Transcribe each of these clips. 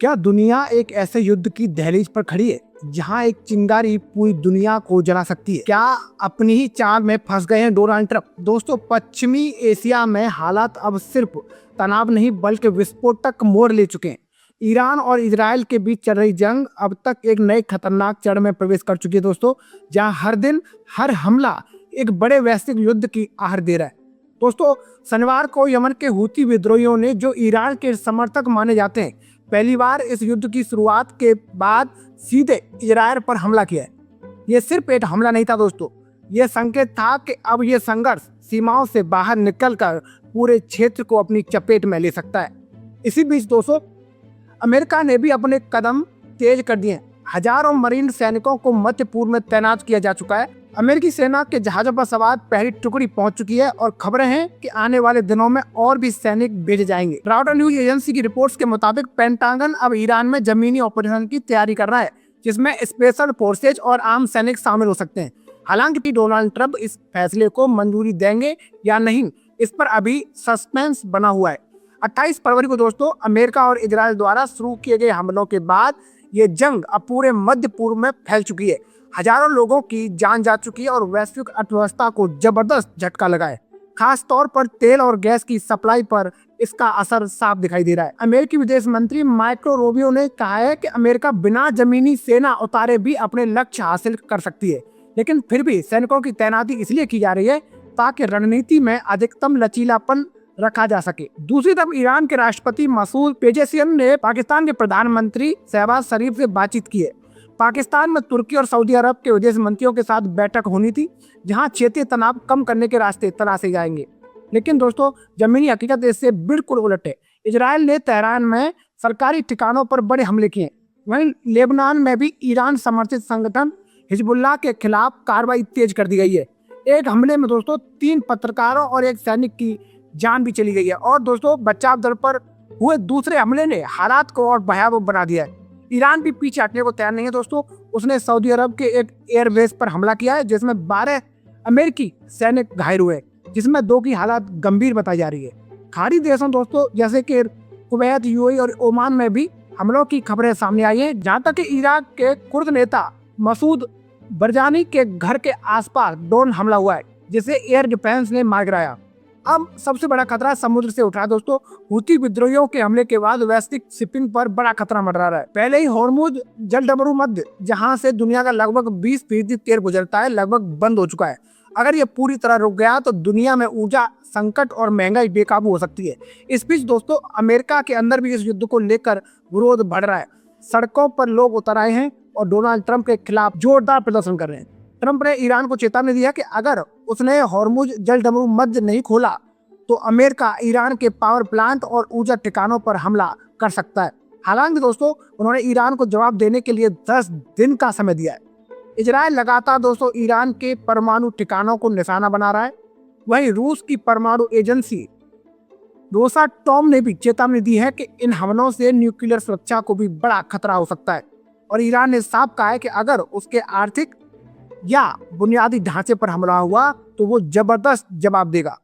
क्या दुनिया एक ऐसे युद्ध की दहलीज पर खड़ी है जहां एक चिंगारी पूरी दुनिया को जला सकती है? क्या अपनी ही चाल में फंस गए हैं डोनाल्ड ट्रंप? दोस्तों, पश्चिमी एशिया में हालात अब सिर्फ तनाव नहीं बल्कि विस्फोटक मोड़ ले चुके हैं। ईरान और इजराइल के बीच चल रही जंग अब तक एक नए खतरनाक चरण में प्रवेश कर चुकी है दोस्तों, जहां हर दिन हर हमला एक बड़े वैश्विक युद्ध की आहट दे रहा है। दोस्तों, शनिवार को यमन के हूती विद्रोहियों ने, जो ईरान के समर्थक माने जाते हैं, पहली बार इस युद्ध की शुरुआत के बाद सीधे इजराइल पर हमला किया है। ये सिर्फ एक हमला नहीं था दोस्तों, ये संकेत था कि अब ये संघर्ष सीमाओं से बाहर निकलकर पूरे क्षेत्र को अपनी चपेट में ले सकता है। इसी बीच दोस्तों, अमेरिका ने भी अपने कदम तेज कर दिए हैं। हजारों मरीन सैनिकों को मध्य पूर्व में तैनात किया जा चुका है। अमेरिकी सेना के जहाजों पर सवार पहली टुकड़ी पहुंच चुकी है और खबरें हैं कि आने वाले दिनों में और भी सैनिक भेजे जाएंगे। राउटर न्यूज एजेंसी की रिपोर्ट्स के मुताबिक पेंटागन अब ईरान में जमीनी ऑपरेशन की तैयारी कर रहा है, जिसमें स्पेशल फोर्सेज और आम सैनिक शामिल हो सकते हैं। हालांकि डोनाल्ड ट्रंप इस फैसले को मंजूरी देंगे या नहीं, इस पर अभी सस्पेंस बना हुआ है। 28 फरवरी को दोस्तों, अमेरिका और इजराइल द्वारा शुरू किए गए हमलों के बाद ये जंग अब पूरे मध्य पूर्व में फैल चुकी है। हजारों लोगों की जान जा चुकी है और वैश्विक अर्थव्यवस्था को जबरदस्त झटका लगा है। खास तौर पर तेल और गैस की सप्लाई पर इसका असर साफ दिखाई दे रहा है। अमेरिकी विदेश मंत्री मार्को रूबियो ने कहा है कि अमेरिका बिना जमीनी सेना उतारे भी अपने लक्ष्य हासिल कर सकती है, लेकिन फिर भी सैनिकों की तैनाती इसलिए की जा रही है ताकि रणनीति में अधिकतम लचीलापन रखा जा सके। दूसरी तरफ ईरान के राष्ट्रपति मसूद पेजेशियन ने पाकिस्तान के प्रधानमंत्री शहबाज शरीफ से बातचीत की है। पाकिस्तान में तुर्की और सऊदी अरब के विदेश मंत्रियों के साथ बैठक होनी थी, जहां क्षेत्रीय तनाव कम करने के रास्ते तलाशे जाएंगे। लेकिन दोस्तों, जमीनी हकीकत इससे बिल्कुल उलट है। इजराइल ने तेहरान में सरकारी ठिकानों पर बड़े हमले किए। वहीं लेबनान में भी ईरान समर्थित संगठन हिजबुल्लाह के खिलाफ कार्रवाई तेज कर दी गई है। एक हमले में दोस्तों 3 पत्रकारों और एक सैनिक की जान भी चली गई है। और दोस्तों, बचाव दल पर हुए दूसरे हमले ने हालात को और भयावह बना दिया है। ईरान भी पीछे हटने को तैयार नहीं है दोस्तों। उसने सऊदी अरब के एक एयरबेस पर हमला किया है, जिसमें 12 अमेरिकी सैनिक घायल हुए, जिसमें 2 की हालत गंभीर बताई जा रही है। खाड़ी देशों दोस्तों जैसे कि कुवैत, यूएई और ओमान में भी हमलों की खबरें सामने आई है। जहां तक कि इराक के कुर्द नेता मसूद बरजानी के घर के आसपास ड्रोन हमला हुआ है, जिसे एयर डिफेंस ने मार गिराया। अब सबसे बड़ा खतरा समुद्र से उठा है दोस्तों। हूती विद्रोहियों के हमले के बाद वैश्विक शिपिंग पर बड़ा खतरा मंडरा रहा है। पहले ही हॉर्मुज जलडमरू मध्य, जहां से दुनिया का लगभग 20% तेल गुजरता है, लगभग बंद हो चुका है। अगर ये पूरी तरह रुक गया तो दुनिया में ऊर्जा संकट और महंगाई बेकाबू हो सकती है। इस बीच दोस्तों, अमेरिका के अंदर भी इस युद्ध को लेकर विरोध बढ़ रहा है। सड़कों पर लोग उतर आए हैं और डोनाल्ड ट्रंप के खिलाफ जोरदार प्रदर्शन कर रहे हैं। ट्रंप ने ईरान को चेतावनी दिया कि अगर उसने हॉर्मुज जलडमरू मध्य नहीं खोला तो अमेरिका ईरान के पावर प्लांट और ऊर्जा ठिकानों पर हमला कर सकता है। हालांकि दोस्तों, उन्होंने ईरान को जवाब देने के लिए 10 दिन का समय दिया है। इजराइल लगातार दोस्तों ईरान के परमाणु ठिकानों को निशाना बना रहा है। वहीं रूस की परमाणु एजेंसी रोसाटॉम ने भी चेतावनी दी है कि इन हमलों से न्यूक्लियर सुरक्षा को भी बड़ा खतरा हो सकता है। और ईरान ने साफ कहा है कि अगर उसके आर्थिक या बुनियादी ढांचे पर हमला हुआ तो वो जबरदस्त जवाब देगा।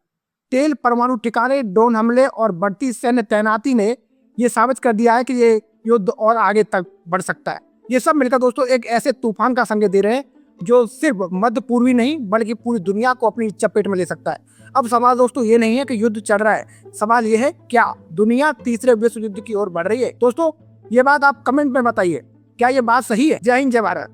तेल, परमाणु ठिकाने, ड्रोन हमले और बढ़ती सैन्य तैनाती ने ये साबित कर दिया है कि ये युद्ध और आगे तक बढ़ सकता है। ये सब मिलकर दोस्तों एक ऐसे तूफान का संकेत दे रहे हैं जो सिर्फ मध्य पूर्वी नहीं बल्कि पूरी दुनिया को अपनी चपेट में ले सकता है। अब सवाल दोस्तों ये नहीं है कि युद्ध चल रहा है, सवाल ये है क्या दुनिया तीसरे विश्व युद्ध की ओर बढ़ रही है। दोस्तों, ये बात आप कमेंट में बताइए, क्या ये बात सही है? जय हिंद, जय भारत।